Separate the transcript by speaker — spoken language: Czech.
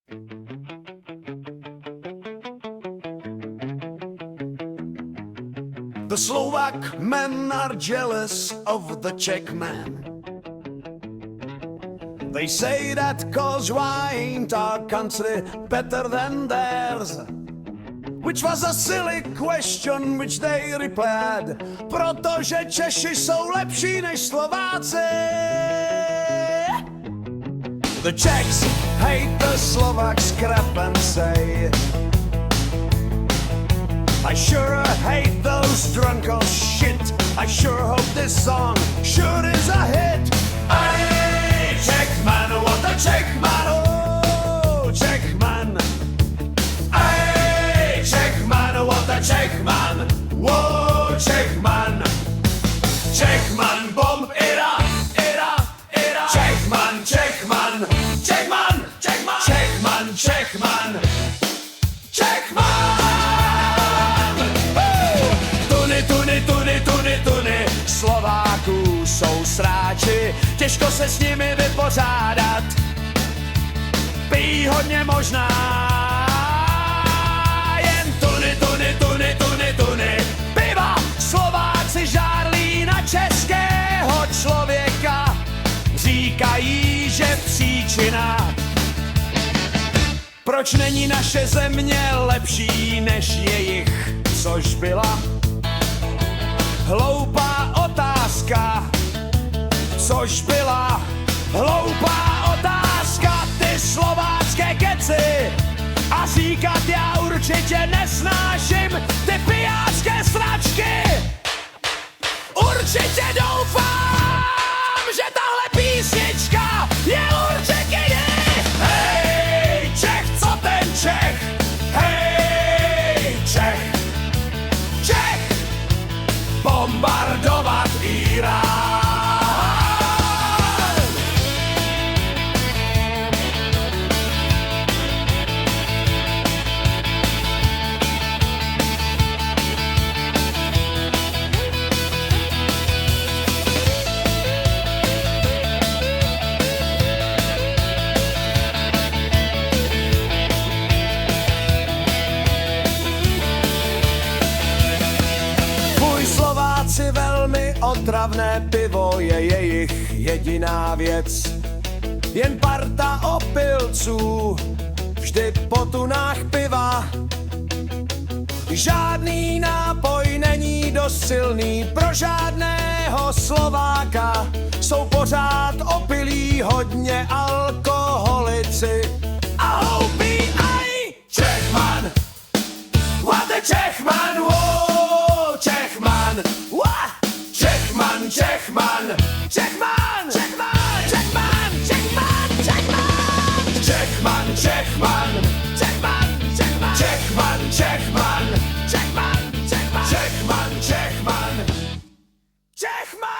Speaker 1: The Slovak men are jealous of the Czech man. They say that 'cause why ain't our country better than theirs? Which was a silly question which they replied, protože Češi jsou lepší než Slováci. The Czechs hate the Slovaks crap and say, I sure hate those drunk old shit. I sure hope this song sure is a hit. Hey, Czechman, what a Czechman, oh, Czechman. Hey, Czechman, what a Czechman, whoa, Czechman. Czechman, bomb, era, era, era. Czechman, Czechman, Czechman, Czechman, Czechman, Czechman, Czechman. Tuny Slováků jsou sráči, těžko se s nimi vypořádat. Pijí hodně možná, jen tuny piva. Slováci žárlí na českého člověka, říkají, že příčina, proč není naše země lepší než jejich, což byla hloupá otázka, což byla hloupá otázka. Ty slovácké keci a říkat já určitě nesnáším ty pijácké sračky. Určitě doufám, že tahle písnička je určitě jiný. Hej, Čech, co ten Čech? Hej, Čech, Čech, bombardovat Irán. Slováci velmi otravné pivo je jejich jediná věc. Jen parta opilců, vždy po tunách piva. Žádný nápoj není dost silný pro žádného Slováka. Jsou pořád opilí, hodně alkoholici a hloupí. Aj, Čechman, what a Čechman, wow, Čechman, what? Čechman, Čechman, Čechman, Čechman, Čechman, Čechman, Čechman, Čechman, Čechman, Čechman, Čechman, Čechman, Čechman, Čechman, Čechman, Čechman, Čechman, Čechman.